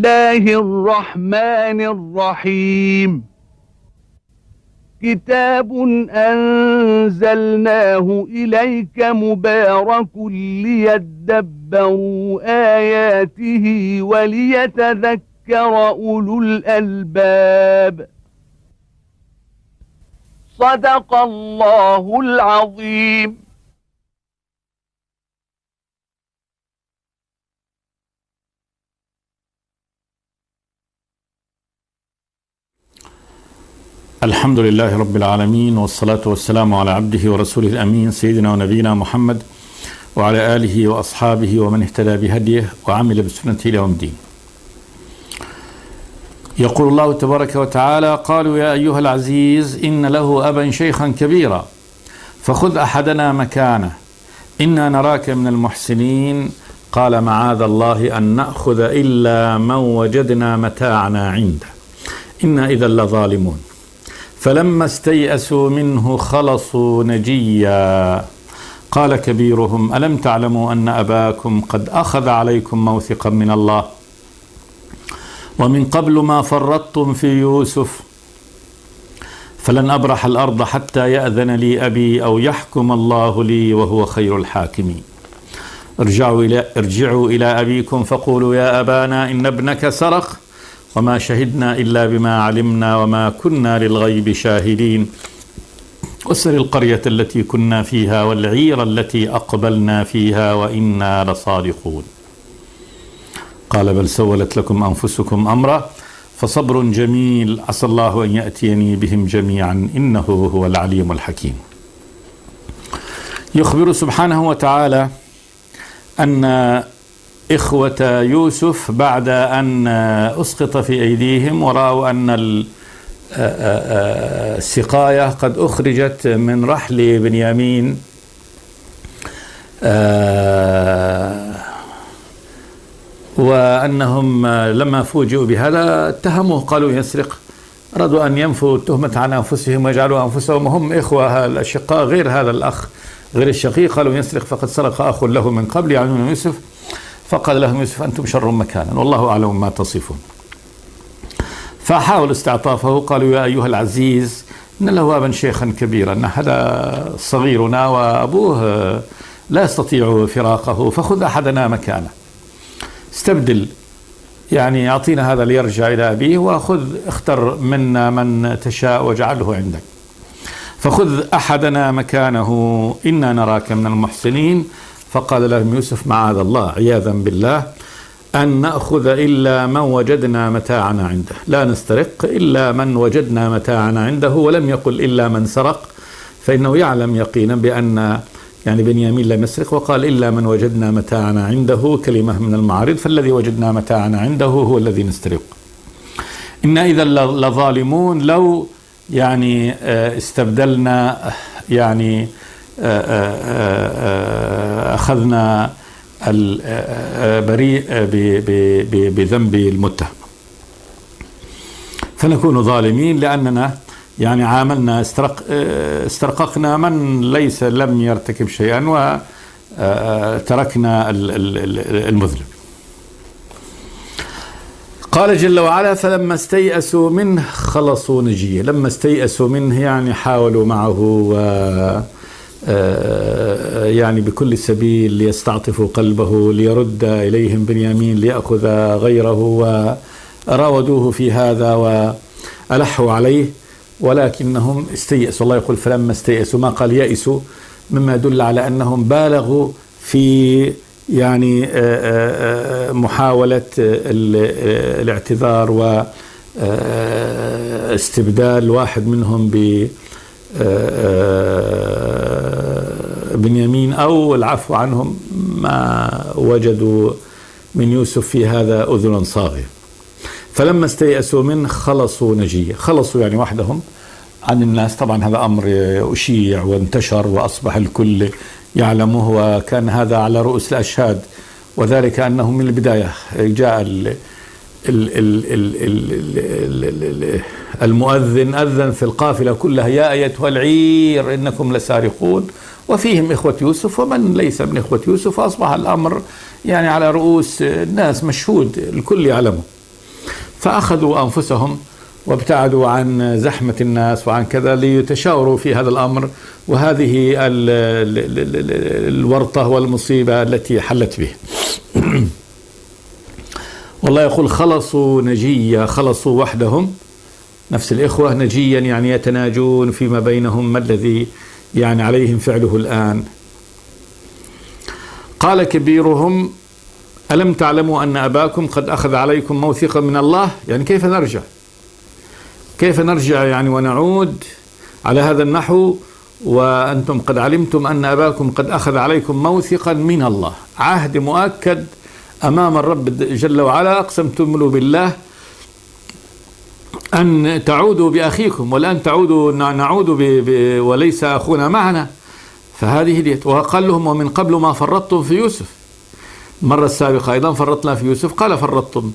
الله الرحمن الرحيم كتاب أنزلناه إليك مبارك ليدبروا آياته وليتذكر أولو الألباب صدق الله العظيم. الحمد لله رب العالمين، والصلاة والسلام على عبده ورسوله الأمين سيدنا ونبينا محمد وعلى آله وأصحابه ومن اهتدى بهديه وعمل بسنته إلى يوم الدين. يقول الله تبارك وتعالى: قالوا يا أيها العزيز إن له أبا شيخا كبيرا فخذ أحدنا مكانه إنا نراك من المحسنين قال معاذ الله أن نأخذ إلا من وجدنا متاعنا عنده إنا إذا لظالمون فلما استيئسوا منه خلصوا نجيا قال كبيرهم ألم تعلموا أن أباكم قد أخذ عليكم موثقا من الله ومن قبل ما فرطتم في يوسف فلن أبرح الأرض حتى يأذن لي أبي أو يحكم الله لي وهو خير الحاكمين ارجعوا إلى أبيكم فقولوا يا أبانا إن ابنك سرق وما شهدنا إلا بما علمنا وما كنا للغيب شاهدين واسر القرية التي كنا فيها والعير التي أقبلنا فيها وإنا لصادقون قال بل سولت لكم أنفسكم أمرا فصبر جميل عسى الله أن يأتيني بهم جميعا إنه هو العليم الحكيم. يخبر سبحانه وتعالى أن إخوة يوسف بعد أن أسقط في أيديهم ورأوا أن السقاية قد أخرجت من رحل بنيامين وأنهم لما فوجئوا بهذا اتهموه قالوا يسرق، أرادوا أن ينفوا التهمة عن أنفسهم ويجعلوا أنفسهم هم إخوة الأشقاء غير هذا الأخ غير الشقيق، قالوا يسرق فقد سرق أخ له من قبل يعنون يوسف فقال لهم يوسف أنتم شر مكانا والله أعلم ما تصفون. فحاولوا استعطافه قالوا يا أيها العزيز إن له أبا شيخا كبيرا هذا صغيرنا وأبوه لا يستطيع فراقه فخذ أحدنا مكانه استبدل، يعني أعطينا هذا ليرجع إلى أبيه وخذ اختر منا من تشاء واجعله عندك فخذ أحدنا مكانه إنا نراك من المحسنين فقال لهم يوسف معاذ الله عياذا بالله أن نأخذ إلا من وجدنا متاعنا عنده، لا نسترق إلا من وجدنا متاعنا عنده، ولم يقل إلا من سرق فإنه يعلم يقينا بأن يعني بنيامين لم يسرق وقال إلا من وجدنا متاعنا عنده كلمة من المعارض فالذي وجدنا متاعنا عنده هو الذي نسترق إنا إذا لظالمون لو يعني استبدلنا يعني أخذنا البريء بذنب المتهم فنكون ظالمين لأننا يعني عاملنا استرققنا من لم يرتكب شيئا وتركنا المذنب. قال جل وعلا فلما استيئسوا منه خلصوا نجيه، لما استيئسوا منه يعني حاولوا معه يعني بكل سبيل ليستعطفوا قلبه ليرد إليهم بنيامين ليأخذ غيره وراودوه في هذا وألحوا عليه ولكنهم استيئسوا. الله يقول فلما استيئسوا ما قال يئسوا مما يدل على أنهم بالغوا في يعني محاولة الاعتذار واستبدال واحد منهم بنيامين أو العفو عنهم ما وجدوا من يوسف في هذا أذنا صاغية. فلما استيأسوا منه خلصوا نجية، خلصوا يعني وحدهم عن الناس. طبعا هذا أمر أشيع وانتشر وأصبح الكل يعلمه وكان هذا على رؤوس الأشهاد، وذلك أنه من البداية جاء المؤذن أذن في القافلة كلها يا أيتها العير إنكم لسارقون، وفيهم إخوة يوسف ومن ليس من إخوة يوسف، أصبح الأمر يعني على رؤوس الناس مشهود الكل يعلمه. فأخذوا أنفسهم وابتعدوا عن زحمة الناس وعن كذا ليتشاوروا في هذا الأمر وهذه الورطة والمصيبة التي حلت به. والله يقول خلصوا نجيا، خلصوا وحدهم، نفس الإخوة نجيا يعني يتناجون فيما بينهم ما الذي يعني عليهم فعله الآن. قال كبيرهم ألم تعلموا أن أباكم قد أخذ عليكم موثقا من الله؟ يعني كيف نرجع؟ كيف نرجع يعني ونعود على هذا النحو وأنتم قد علمتم أن أباكم قد أخذ عليكم موثقا من الله، عهد مؤكد أمام الرب جل وعلا، أقسمتم له بالله أن تعودوا بأخيكم والآن تعودوا نعود وليس أخونا معنا. فهذه ديت. وقال لهم ومن قبل ما فرطتم في يوسف، مرة السابقة أيضا فرطنا في يوسف، قال فرطتم،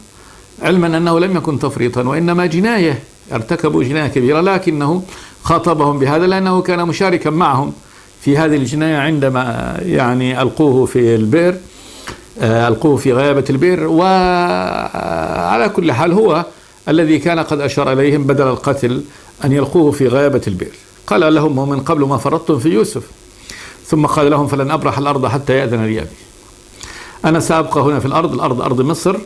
علما أنه لم يكن تفريطا وإنما جناية، ارتكبوا جناية كبيرة، لكنه خاطبهم بهذا لأنه كان مشاركا معهم في هذه الجناية عندما يعني ألقوه في البئر، ألقوه في غيابة البئر. وعلى كل حال هو الذي كان قد أشار إليهم بدل القتل أن يلقوه في غيابة البئر. قال لهم ومن قبل ما فرطتم في يوسف، ثم قال لهم فلن أبرح الأرض حتى يأذن لي أبي، أنا سأبقى هنا في الأرض أرض مصر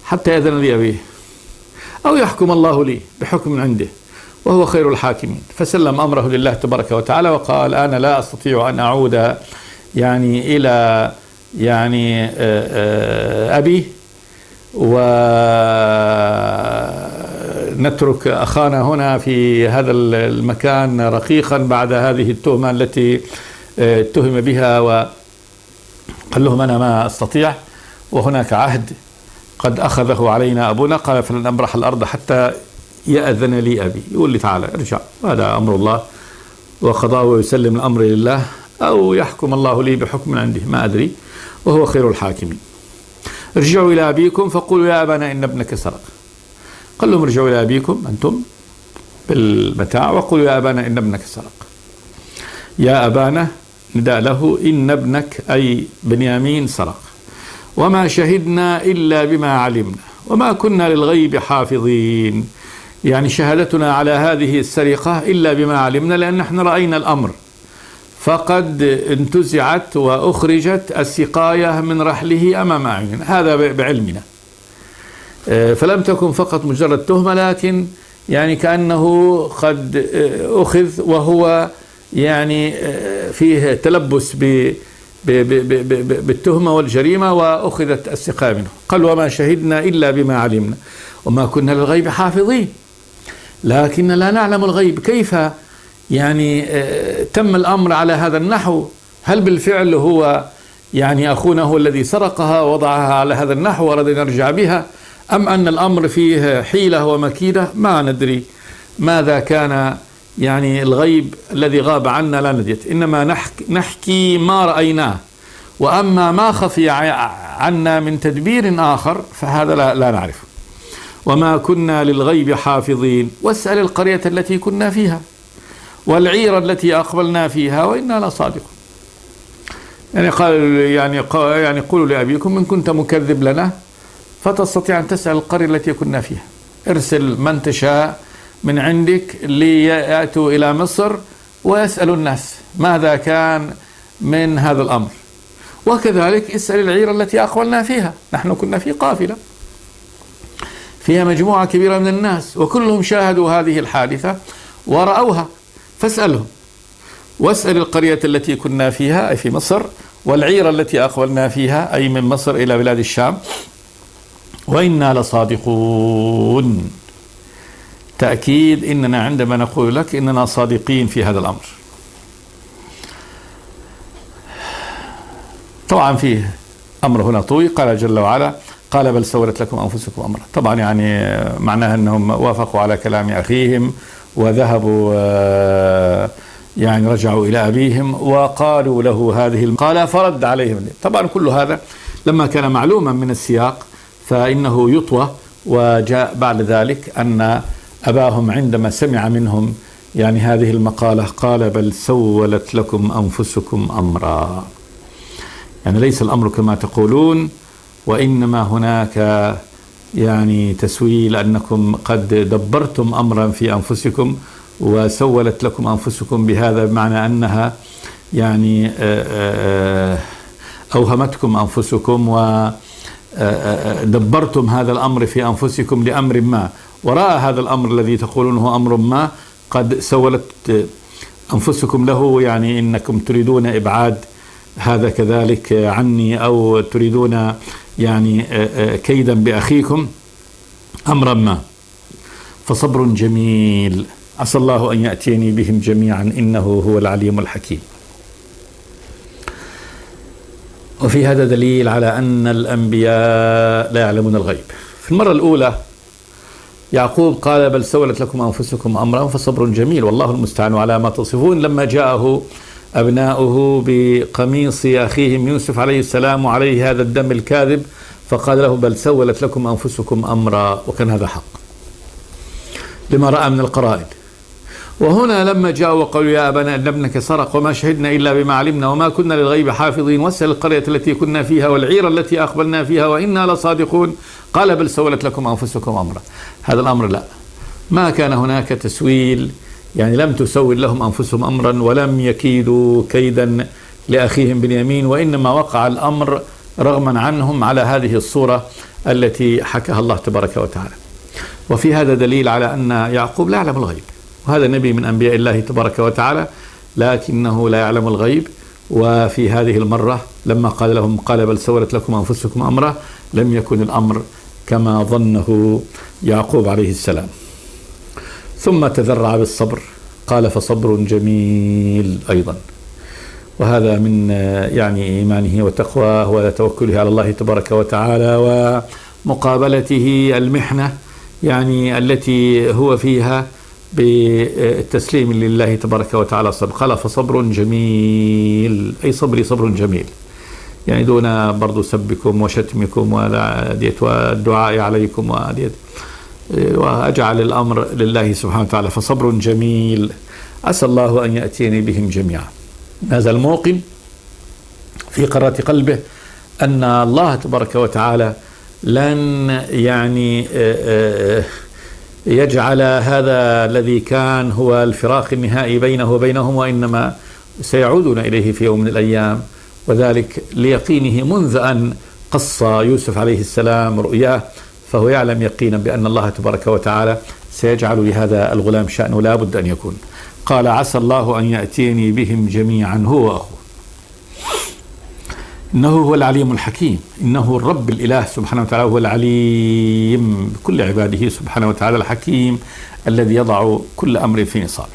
حتى يأذن لي أبي أو يحكم الله لي بحكم عنده وهو خير الحاكمين. فسلم أمره لله تبارك وتعالى وقال أنا لا أستطيع أن أعود يعني إلى يعني أبي ونترك أخانا هنا في هذا المكان رقيقا بعد هذه التهمة التي اتهم بها، وقال لهم أنا ما أستطيع وهناك عهد قد أخذه علينا أبونا. قال فلن أبرح الأرض حتى يأذن لي أبي، يقول لي تعالى ارجع، هذا أمر الله وقضاه ويسلم الأمر لله أو يحكم الله لي بحكم عنده ما أدري وهو خير الحاكمين. ارجعوا إلى أبيكم فقولوا يا أبانا إن ابنك سرق. قال لهم ارجعوا إلى أبيكم أنتم بالمتاع وقولوا يا أبانا إن ابنك سرق. يا أبانا نداء له إن ابنك أي بنيامين سرق، وما شهدنا إلا بما علمنا وما كنا للغيب حافظين، يعني شهادتنا على هذه السرقة إلا بما علمنا لأن نحن رأينا الأمر، فقد انتزعت وأخرجت السقاية من رحله أمام أعيننا، هذا بعلمنا. فلم تكن فقط مجرد تهمة، لكن يعني كأنه قد أخذ وهو يعني فيه تلبس بالتهمة والجريمة وأخذت السقاية منه. قال وما شهدنا إلا بما علمنا وما كنا للغيب حافظين، لكن لا نعلم الغيب. كيف يعني تم الأمر على هذا النحو؟ هل بالفعل هو يعني أخونا هو الذي سرقها ووضعها على هذا النحو وأراد أن يرجع بها، أم أن الأمر فيه حيلة ومكيدة؟ ما ندري ماذا كان يعني الغيب الذي غاب عنا لا ندري، إنما نحكي ما رأيناه، وأما ما خفي عنا من تدبير آخر فهذا لا نعرف. وما كنا للغيب حافظين واسأل القرية التي كنا فيها والعير التي أقبلنا فيها وإنا لصادقون. يعني قال قولوا لأبيكم إن كنت مكذب لنا فتستطيع أن تسأل القرية التي كنا فيها، ارسل من تشاء من عندك ليأتوا إلى مصر ويسألوا الناس ماذا كان من هذا الأمر، وكذلك اسأل العير التي أقبلنا فيها، نحن كنا في قافلة فيها مجموعة كبيرة من الناس وكلهم شاهدوا هذه الحادثة ورأوها، فاسألهم. واسأل القرية التي كنا فيها أي في مصر، والعير التي أقبلنا فيها أي من مصر إلى بلاد الشام، وإنا لصادقون. تأكيد إننا عندما نقول لك إننا صادقين في هذا الأمر. طبعا فيه أمر هنا طوي، قال جل وعلا قال بل سولت لكم أنفسكم أمرا. طبعا يعني معناها أنهم وافقوا على كلام أخيهم وذهبوا يعني رجعوا إلى أبيهم وقالوا له هذه قال فرد عليهم. طبعا كل هذا لما كان معلوما من السياق فإنه يطوى. وجاء بعد ذلك أن أباهم عندما سمع منهم يعني هذه المقالة قال بل سولت لكم أنفسكم أمرا، يعني ليس الأمر كما تقولون، وإنما هناك يعني تسويل أنكم قد دبرتم أمرا في أنفسكم وسولت لكم أنفسكم بهذا، بمعنى أنها يعني أوهمتكم أنفسكم ودبرتم هذا الأمر في أنفسكم لأمر ما، وراء هذا الأمر الذي تقولونه أمر ما قد سولت أنفسكم له، يعني إنكم تريدون إبعاد هذا كذلك عني، أو تريدون يعني كيدا بأخيكم أمرا ما. فصبر جميل، عسى الله أن يأتيني بهم جميعا إنه هو العليم الحكيم. وفي هذا دليل على أن الأنبياء لا يعلمون الغيب. في المرة الأولى يعقوب قال بل سولت لكم أنفسكم أمرا فصبر جميل والله المستعان على ما تصفون، لما جاءه أبناؤه بقميص أخيهم يوسف عليه السلام وعليه هذا الدم الكاذب، فقال له بل سولت لكم أنفسكم أمرا، وكان هذا حق لما رأى من القرائن. وهنا لما جاءوا وقالوا يا أبانا إن ابنك سرق وما شهدنا إلا بما علمنا وما كنا للغيب حافظين واسأل القرية التي كنا فيها والعير التي أقبلنا فيها وإنا لصادقون، قال بل سولت لكم أنفسكم أمرا. هذا الأمر لا، ما كان هناك تسويل، يعني لم تسول لهم أنفسهم أمرا ولم يكيدوا كيدا لأخيهم بنيامين، وإنما وقع الأمر رغما عنهم على هذه الصورة التي حكاها الله تبارك وتعالى. وفي هذا دليل على أن يعقوب لا يعلم الغيب، وهذا نبي من أنبياء الله تبارك وتعالى، لكنه لا يعلم الغيب. وفي هذه المرة لما قال لهم قال بل سولت لكم أنفسكم أمرا، لم يكن الأمر كما ظنه يعقوب عليه السلام. ثم تذرع بالصبر، قال فصبر جميل أيضا، وهذا من يعني إيمانه وتقواه وتوكله على الله تبارك وتعالى ومقابلته المحنة يعني التي هو فيها بالتسليم لله تبارك وتعالى. قال فصبر جميل، أي صبري صبر جميل، يعني دون برضو سبكم وشتمكم والدعاء عليكم وأجعل الأمر لله سبحانه وتعالى. فصبر جميل عسى الله أن يأتيني بهم جميعا. هذا الموقن في قرارة قلبه أن الله تبارك وتعالى لن يعني يجعل هذا الذي كان هو الفراق النهائي بينه وبينهم، وإنما سيعودون إليه في يوم من الأيام، وذلك ليقينه منذ أن قص يوسف عليه السلام رؤياه، فهو يعلم يقينا بأن الله تبارك وتعالى سيجعل لهذا الغلام شأنه لا بد أن يكون. قال عسى الله أن يأتيني بهم جميعا هو أخوه إنه هو العليم الحكيم. إنه الرب الإله سبحانه وتعالى هو العليم بكل عباده سبحانه وتعالى، الحكيم الذي يضع كل أمر في نصابه.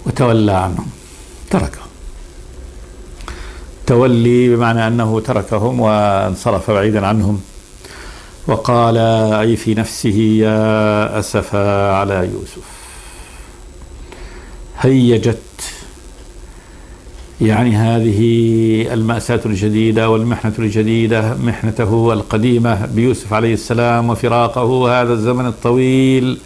وتولى عنهم، تركهم، تولي بمعنى أنه تركهم وانصرف بعيدا عنهم. وقال أي في نفسه يا أسفا على يوسف. هيجت يعني هذه المأساة الجديدة والمحنة الجديدة، محنته القديمة بيوسف عليه السلام وفراقه هذا الزمن الطويل،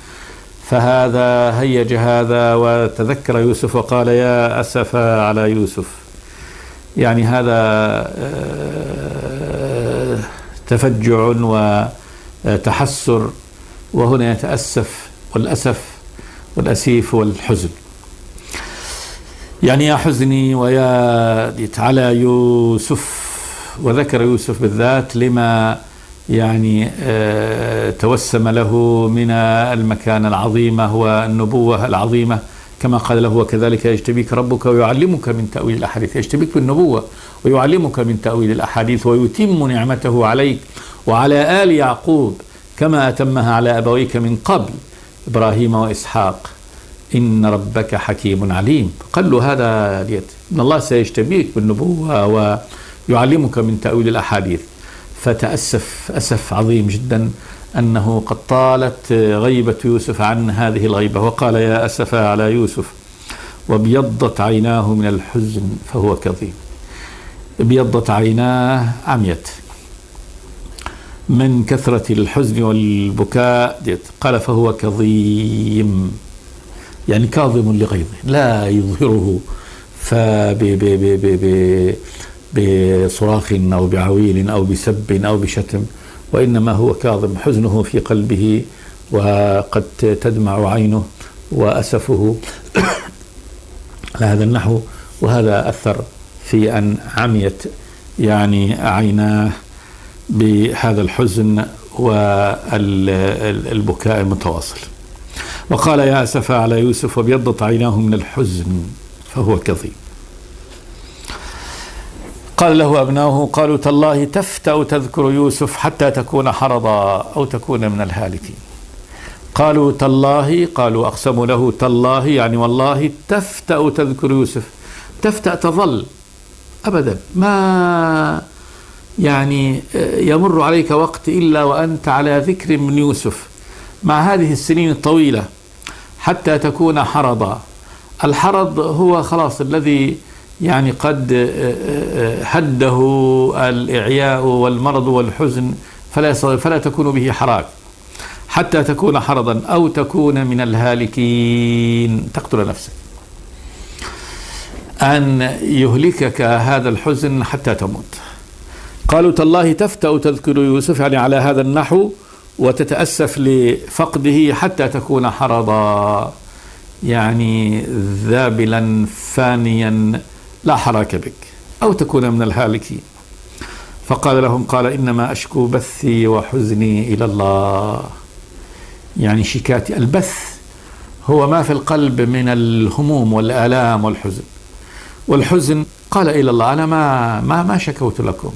فهذا هيج هذا وتذكر يوسف وقال يا أسفا على يوسف. يعني هذا تفجع وتحسر، وهنا يتأسف، والأسف والأسيف والحزن. يعني يا حزني ويا على يوسف، وذكر يوسف بالذات لما يعني توسم له من المكانة العظيمة والنبوة العظيمة، كما قال له وكذلك يجتبيك ربك ويعلمك من تأويل الأحاديث، يجتبيك بالنبوة ويعلمك من تأويل الأحاديث ويتم نعمته عليك وعلى آل يعقوب كما أتمها على أبويك من قبل إبراهيم وإسحاق إن ربك حكيم عليم. قال له هذا إن الله سيجتبيك بالنبوة ويعلمك من تأويل الأحاديث. فتأسف أسف عظيم جدا أنه قد طالت غيبة يوسف عن هذه الغيبة، وقال يا أسفا على يوسف وابيضت عيناه من الحزن فهو كظيم. ابيضت عيناه، عميت من كثرة الحزن والبكاء، قال فهو كظيم، يعني كاظم لغيظه لا يظهره بصراخ أو بعويل أو بسب أو بشتم، وإنما هو كاظم، حزنه في قلبه وقد تدمع عينه وأسفه على هذا النحو. وهذا أثر في أن عميت يعني عيناه بهذا الحزن والبكاء المتواصل. وقال: يا أسف على يوسف وابيضت عيناه من الحزن فهو كظيم. قال له أبناؤه: قالوا: تالله تفتأ تذكر يوسف حتى تكون حرضا أو تكون من الهالكين. قالوا: تالله، قالوا أقسموا له تالله يعني والله تفتأ تذكر يوسف. تفتأ تظل أبدا، ما يعني يمر عليك وقت إلا وأنت على ذكر من يوسف مع هذه السنين الطويلة حتى تكون حرضا. الحرض هو خلاص الذي يعني قد هده الإعياء والمرض والحزن فلا تكون به حراك. حتى تكون حرضا أو تكون من الهالكين، تقتل نفسك، أن يهلكك هذا الحزن حتى تموت. قالوا: تالله تفتأ تذكر يوسف يعني على هذا النحو وتتأسف لفقده حتى تكون حرضا، يعني ذابلا فانيا لا حراك بك، أو تكون من الهالكين. فقال لهم: قال إنما أشكو بثي وحزني إلى الله. يعني شكاتي، البث هو ما في القلب من الهموم والآلام والحزن. والحزن قال إلى الله، أنا ما شكوت لكم،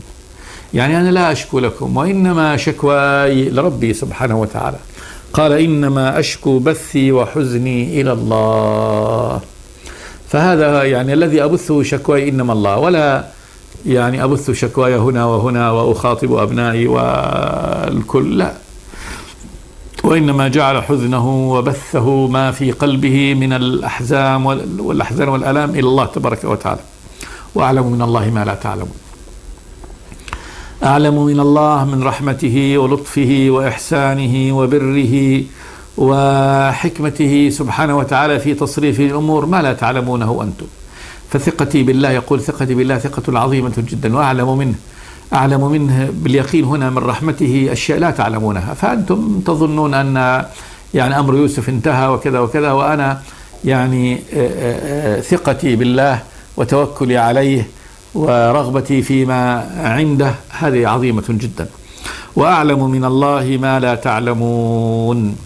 يعني أنا لا أشكو لكم، وإنما شكواي لربي سبحانه وتعالى. قال: إنما أشكو بثي وحزني إلى الله. فهذا يعني الذي أبثه شكواي إنما الله، ولا يعني أبث شكواي هنا وهنا وأخاطب أبنائي والكل، لا. وإنما جعل حزنه وبثه ما في قلبه من الأحزان والآلام إلى الله تبارك وتعالى. وأعلم من الله ما لا تعلمون. أعلم من الله من رحمته ولطفه وإحسانه وبره وحكمته سبحانه وتعالى في تصريف الأمور ما لا تعلمونه أنتم. فثقتي بالله، يقول ثقتي بالله ثقة عظيمة جدا، أعلم منه باليقين هنا من رحمته أشياء لا تعلمونها. فأنتم تظنون أن يعني أمر يوسف انتهى وكذا وكذا، وأنا يعني ثقتي بالله وتوكلي عليه ورغبتي فيما عنده هذه عظيمة جدا. وأعلم من الله ما لا تعلمون.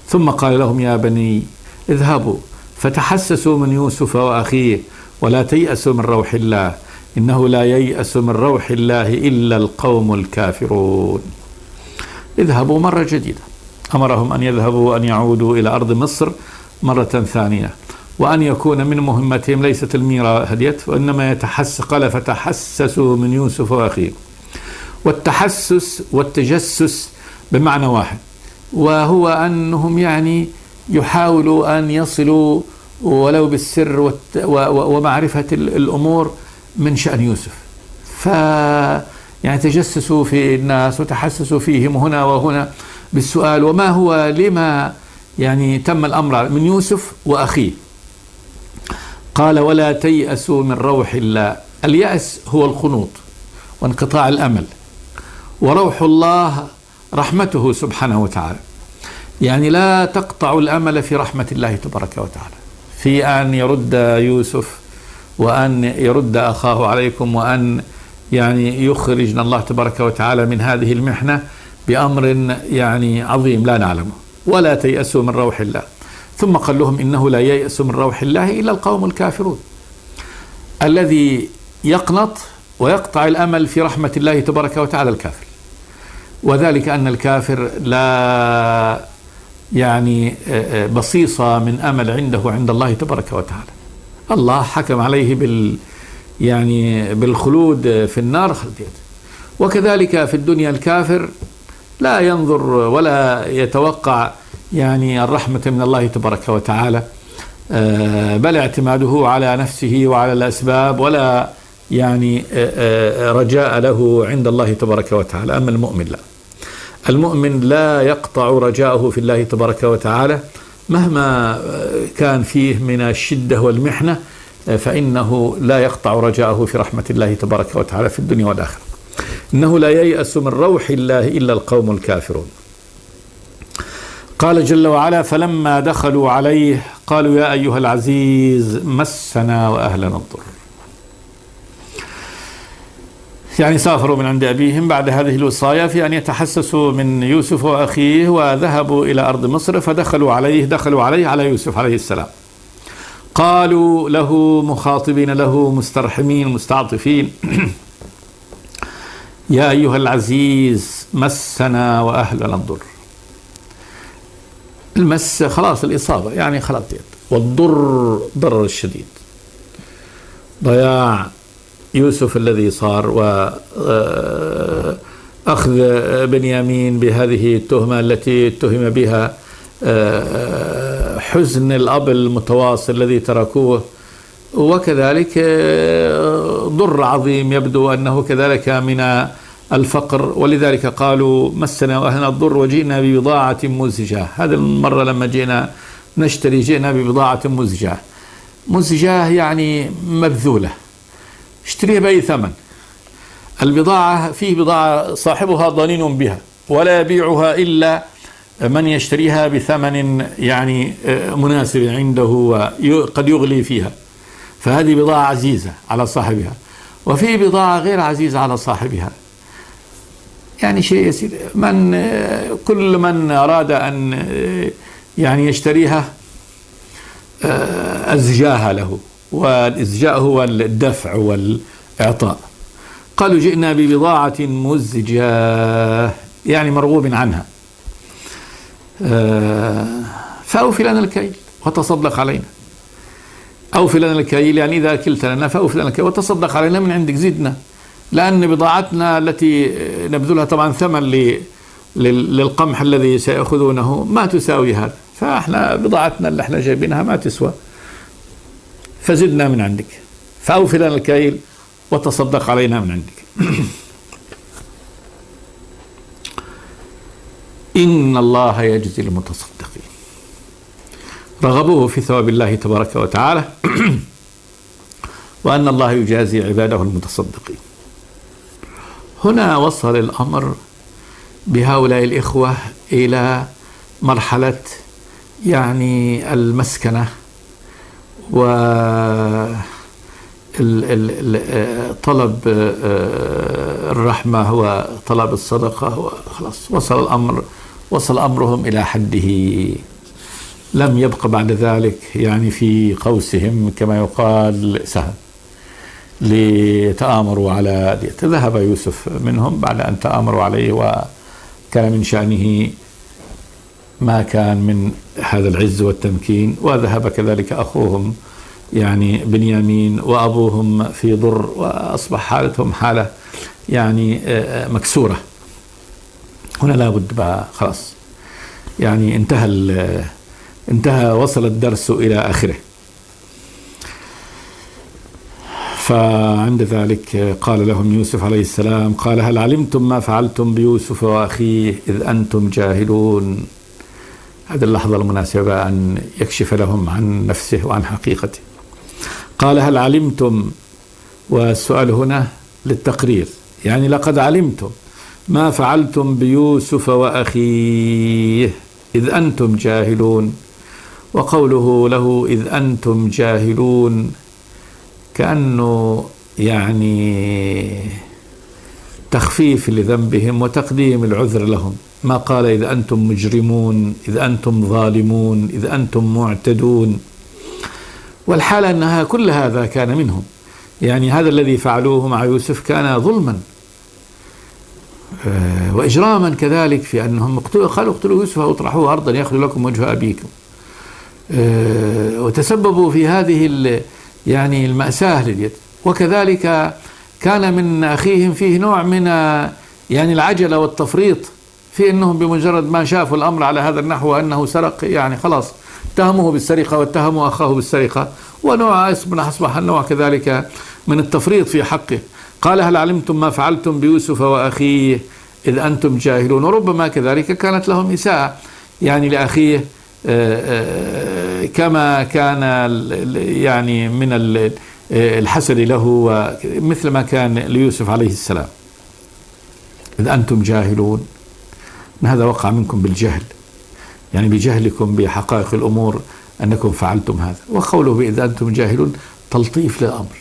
ثم قال لهم: يا بني اذهبوا فتحسسوا من يوسف وأخيه ولا تيأسوا من روح الله إنه لا ييأس من روح الله إلا القوم الكافرون. اذهبوا مرة جديدة، أمرهم أن يذهبوا، أن يعودوا إلى أرض مصر مرة ثانية، وأن يكون من مهمتهم ليست الميرة هديت وإنما قال: فتحسسوا من يوسف وأخيه. والتحسس والتجسس بمعنى واحد، وهو أنهم يعني يحاولوا أن يصلوا ولو بالسر ومعرفة الأمور من شأن يوسف. يعني تجسسوا في الناس وتحسسوا فيهم هنا وهنا بالسؤال: وما هو لما يعني تم الأمر من يوسف وأخيه؟ قال: ولا تيأسوا من روح الله. اليأس هو القنوط وانقطاع الأمل، وروح الله رحمته سبحانه وتعالى. يعني لا تقطع الأمل في رحمة الله تبارك وتعالى، في أن يرد يوسف وأن يرد أخاه عليكم، وأن يعني يخرجنا الله تبارك وتعالى من هذه المحنة بأمر يعني عظيم لا نعلمه. ولا تيأسوا من روح الله. ثم قال لهم: إنه لا ييأس من روح الله إلا القوم الكافرون. الذي يقنط ويقطع الأمل في رحمة الله تبارك وتعالى الكافر، وذلك أن الكافر لا يعني بصيصة من أمل عنده عند الله تبارك وتعالى. الله حكم عليه بالخلود في النار خلديت. وكذلك في الدنيا الكافر لا ينظر ولا يتوقع يعني الرحمة من الله تبارك وتعالى، بل اعتماده على نفسه وعلى الأسباب، ولا يعني رجاء له عند الله تبارك وتعالى. أما المؤمن لا، المؤمن لا يقطع رجاءه في الله تبارك وتعالى مهما كان فيه من الشدة والمحنة، فإنه لا يقطع رجاءه في رحمة الله تبارك وتعالى في الدنيا والآخرة. إنه لا ييأس من روح الله إلا القوم الكافرون. قال جل وعلا: فلما دخلوا عليه قالوا يا أيها العزيز مسنا وأهلنا الضر. يعني سافروا من عند أبيهم بعد هذه الوصايا في أن يتحسسوا من يوسف وأخيه، وذهبوا إلى أرض مصر فدخلوا عليه على يوسف عليه السلام. قالوا له مخاطبين له مسترحمين مستعطفين: يا أيها العزيز مسنا وأهلنا الضر. المس خلاص الإصابة، يعني خلاص، والضر ضرر الشديد، ضياع يوسف الذي صار، وأخذ بنيامين بهذه التهمة التي اتهم بها، حزن الأب المتواصل الذي تركوه، وكذلك ضر عظيم يبدو أنه كذلك من الفقر، ولذلك قالوا مسنا وأهلنا الضر وجئنا ببضاعة مزجاة. هذه المرة لما جئنا نشتري جئنا ببضاعة مزجاة يعني مبذولة، اشتريها بأي ثمن. البضاعة فيه بضاعة صاحبها ضنين بها ولا يبيعها إلا من يشتريها بثمن يعني مناسب عنده وقد يغلي فيها، فهذه بضاعة عزيزة على صاحبها، وفي بضاعة غير عزيزة على صاحبها، يعني شيء يسير. كل من أراد أن يعني يشتريها أزجاها له، والإزجاء هو الدفع والإعطاء. قالوا جئنا ببضاعة مزجاة يعني مرغوب عنها، فأوفي لنا الكيل وتصدق علينا. أوفي لنا الكيل يعني إذا أكلت لنا فأوفي لنا الكيل وتصدق علينا من عندك، زدنا، لأن بضاعتنا التي نبذلها طبعا ثمن للقمح الذي سيأخذونه ما تساوي هذا، فإحنا بضاعتنا اللي احنا جايبينها ما تسوى، فزدنا من عندك، فأوفي لنا الكيل وتصدق علينا من عندك. إن الله يجزي المتصدقين. رغبوه في ثواب الله تبارك وتعالى، وأن الله يجازي عباده المتصدقين. هنا وصل الأمر بهؤلاء الإخوة إلى مرحلة يعني المسكنة وطلب الرحمة وطلب الصدقة، وخلاص وصل أمرهم إلى حده، لم يبق بعد ذلك يعني في قوسهم كما يقال سهم لتآمروا على ديت. ذهب يوسف منهم بعد أن تآمروا عليه، وكان من شأنه ما كان من هذا العز والتمكين، وذهب كذلك أخوهم يعني بنيامين، وأبوهم في ضر، وأصبح حالتهم حالة يعني مكسورة. هنا لابد بقى خلاص يعني انتهى وصل الدرس إلى آخره. فعند ذلك قال لهم يوسف عليه السلام: قال هل علمتم ما فعلتم بيوسف وأخيه إذ أنتم جاهلون؟ هذه اللحظة المناسبة أن يكشف لهم عن نفسه وعن حقيقته. قال هل علمتم، والسؤال هنا للتقرير، يعني لقد علمتم ما فعلتم بيوسف وأخيه إذ أنتم جاهلون. وقوله له إذ أنتم جاهلون كأنه يعني تخفيف لذنبهم وتقديم العذر لهم، ما قال إذ أنتم مجرمون، إذ أنتم ظالمون، إذ أنتم معتدون، والحالة أنها كل هذا كان منهم. يعني هذا الذي فعلوه مع يوسف كان ظلما وإجراما كذلك، في أنهم قالوا اقتلوا يوسف أو اطرحوه أرضا يخلو لكم وجه أبيكم، وتسببوا في هذه يعني المأساة لليد. وكذلك كان من أخيهم فيه نوع من يعني العجلة والتفريط في أنهم بمجرد ما شافوا الأمر على هذا النحو أنه سرق، يعني خلاص اتهموه بالسرقة واتهموا أخاه بالسرقة، ونوع أصبح النوع كذلك من التفريط في حقه. قال هل علمتم ما فعلتم بيوسف وأخيه إذ أنتم جاهلون. وربما كذلك كانت لهم إساءة يعني لأخيه كما كان يعني من الحسد له مثل ما كان ليوسف عليه السلام. إذ أنتم جاهلون، هذا وقع منكم بالجهل، يعني بجهلكم بحقائق الأمور أنكم فعلتم هذا. وقوله إذ أنتم جاهلون تلطيف للأمر،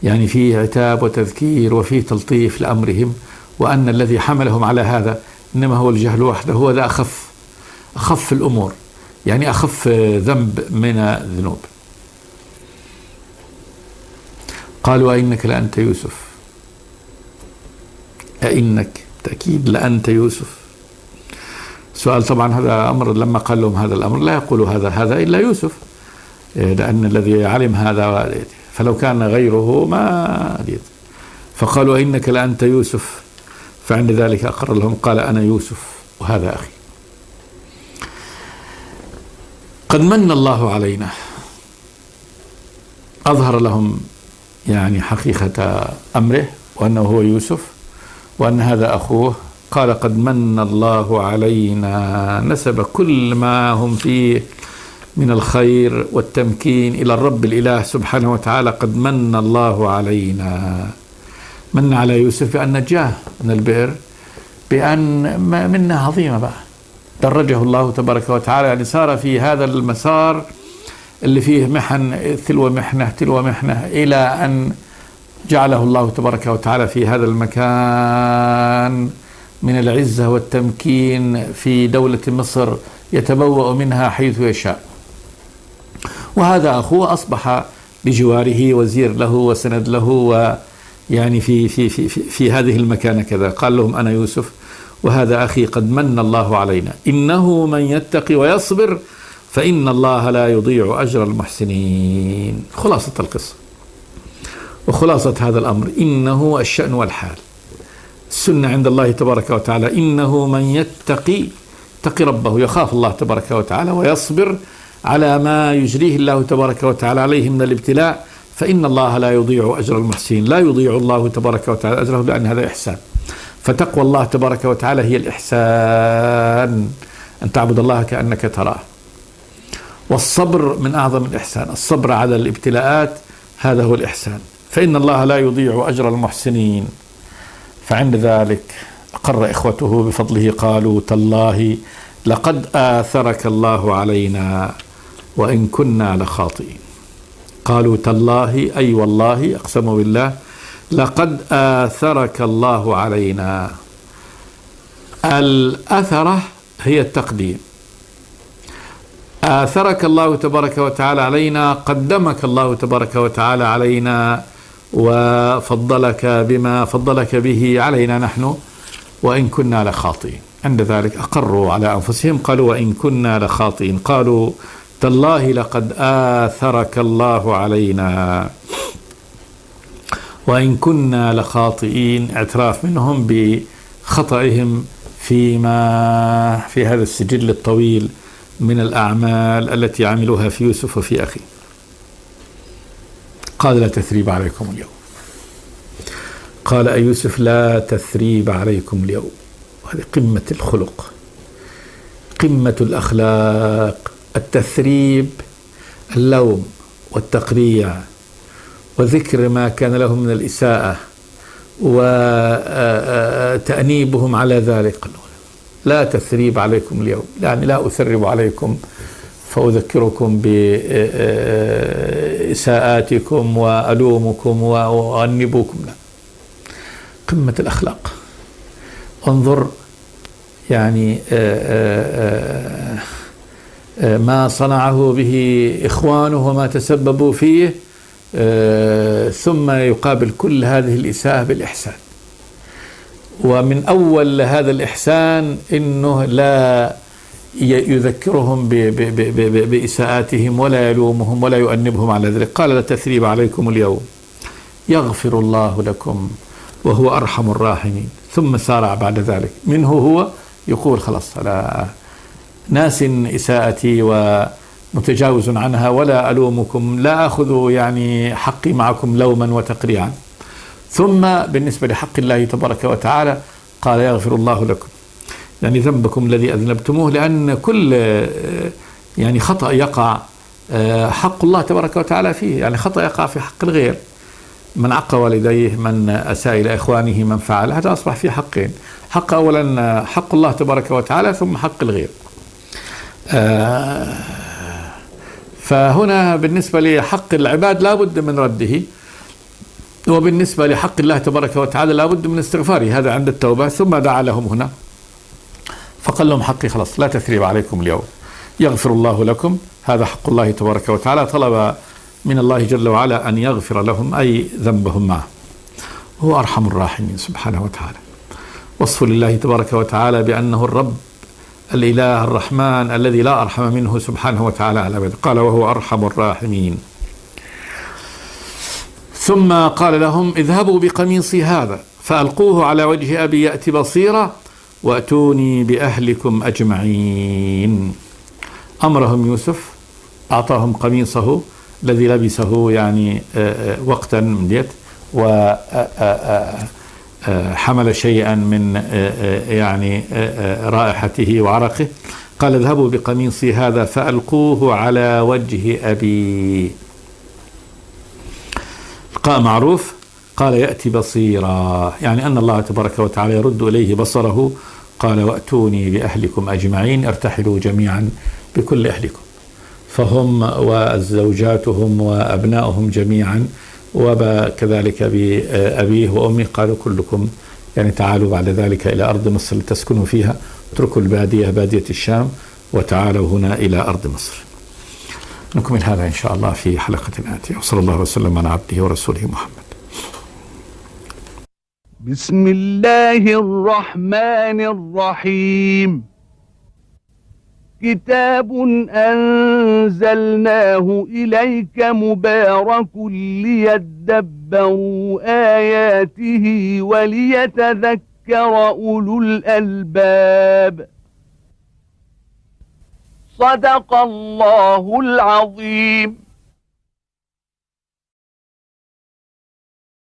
يعني فيه عتاب وتذكير وفيه تلطيف لأمرهم، وأن الذي حملهم على هذا إنما هو الجهل وحده، هو ذا أخف الأمور، يعني أخف ذنب من الذنوب. قالوا أئنك لأنت يوسف، أئنك تأكيد لأنت يوسف. سؤال طبعا هذا أمر، لما قال لهم هذا الأمر لا يقولوا هذا إلا يوسف، لأن الذي علم هذا، فلو كان غيره ما ديت. فقالوا أئنك لأنت يوسف، فعند ذلك أقر لهم قال أنا يوسف وهذا أخي. قد من الله علينا، أظهر لهم يعني حقيقة أمره وأنه هو يوسف وأن هذا أخوه. قال قد من الله علينا، نسب كل ما هم فيه من الخير والتمكين إلى الرب الإله سبحانه وتعالى. قد من الله علينا، من على يوسف بأن نجاه من البئر، بأن منة عظيمة بقى، درجه الله تبارك وتعالى، يعني صار في هذا المسار اللي فيه محن تلو محنة تلو محنة، إلى أن جعله الله تبارك وتعالى في هذا المكان من العزة والتمكين في دولة مصر، يتبوأ منها حيث يشاء. وهذا أخوه أصبح بجواره وزير له وسند له، ويعني في هذه المكانة كذا. قال لهم أنا يوسف وهذا أخي، قد من الله علينا إنه من يتقي ويصبر فإن الله لا يضيع أجر المحسنين. خلاصة القصة وخلاصة هذا الأمر، إنه الشأن والحال، السنة عند الله تبارك وتعالى، إنه من يتقي ربه، يخاف الله تبارك وتعالى، ويصبر على ما يجريه الله تبارك وتعالى عليه من الابتلاء، فإن الله لا يضيع أجر المحسنين. لا يضيع الله تبارك وتعالى أجره، لأن هذا إحسان. فتقوى الله تبارك وتعالى هي الإحسان، أن تعبد الله كأنك تراه. والصبر من أعظم الإحسان، الصبر على الابتلاءات هذا هو الإحسان. فإن الله لا يضيع أجر المحسنين. فعند ذلك أقر إخوته بفضله، قالوا تالله لقد آثرك الله علينا وإن كنا لخاطئين. قالوا تالله أي والله، أقسموا بالله، لقد آثرك الله علينا. الأثرة هي التقديم، آثرك الله تبارك وتعالى علينا، قدمك الله تبارك وتعالى علينا، وفضلك بما فضلك به علينا نحن، وإن كنا لخاطئين. عند ذلك أقروا على أنفسهم، قالوا وإن كنا لخاطئين. قالوا تالله لقد آثرك الله علينا وإن كنا لخاطئين، اعتراف منهم بخطئهم في هذا السجل الطويل من الأعمال التي عملوها في يوسف وفي أخيه. قال لا تثريب عليكم اليوم. قال أي يوسف لا تثريب عليكم اليوم. وهذه قمة الخلق، قمة الأخلاق. التثريب اللوم والتقريع وذكر ما كان لهم من الإساءة وتأنيبهم على ذلك. لا تثريب عليكم اليوم، يعني لا أثرب عليكم فأذكركم بإساءاتكم وألومكم وأنبوكم. لا، قمة الأخلاق. انظر يعني ما صنعه به إخوانه وما تسببوا فيه، ثم يقابل كل هذه الإساءة بالإحسان. ومن أول هذا الإحسان إنه لا يذكرهم بإساءاتهم ولا يلومهم ولا يؤنبهم على ذلك. قال لا تثريب عليكم اليوم يغفر الله لكم وهو أرحم الراحمين. ثم سارع بعد ذلك منه هو يقول خلاص أنا ناس إساءتي ومتجاوز عنها ولا ألومكم، لا أخذ يعني حقي معكم لوما وتقريعا. ثم بالنسبة لحق الله تبارك وتعالى قال يغفر الله لكم، يعني ذنبكم الذي أذنبتموه، لأن كل يعني خطأ يقع حق الله تبارك وتعالى فيه، يعني خطأ يقع في حق الغير، من عق والديه، من أساء إلى إخوانه، من فعل، هذا أصبح في حقين. حق أولا حق الله تبارك وتعالى، ثم حق الغير. فهنا بالنسبة لحق العباد لا بد من رده، وبالنسبة لحق الله تبارك وتعالى لا بد من استغفاره، هذا عند التوبة. ثم دعا لهم هنا فقال لهم حقي خلاص، لا تثريب عليكم اليوم، يغفر الله لكم، هذا حق الله تبارك وتعالى. طلب من الله جل وعلا أن يغفر لهم أي ذنبهم معه. هو أرحم الراحمين سبحانه وتعالى. وصف لله تبارك وتعالى بأنه الرب الإله الرحمن الذي لا أرحم منه سبحانه وتعالى على عباده. قال وهو أرحم الراحمين. ثم قال لهم اذهبوا بقميصي هذا فألقوه على وجه أبي يأتي بصيرا وأتوني بأهلكم أجمعين. أمرهم يوسف، أعطاهم قميصه الذي لبسه يعني وقتا من ديت، وحمل شيئا من يعني رائحته وعرقه. قال اذهبوا بقميصي هذا فألقوه على وجه أبي. القاء معروف. قال يأتي بصيرا، يعني أن الله تبارك وتعالى يرد إليه بصره. قال وأتوني بأهلكم أجمعين، ارتحلوا جميعا بكل أهلكم، فهم وزوجاتهم وأبنائهم جميعا، وكذلك بأبيه وأمه. قالوا كلكم يعني تعالوا بعد ذلك إلى أرض مصر لتسكنوا فيها، اتركوا البادية بادية الشام وتعالوا هنا إلى أرض مصر. نكمل هذا إن شاء الله في حلقة آتية، وصلى الله وسلم على عبده ورسوله محمد. بسم الله الرحمن الرحيم. كتاب أنزلناه إليك مبارك ليدبروا آياته وليتذكر أولو الألباب. صدق الله العظيم.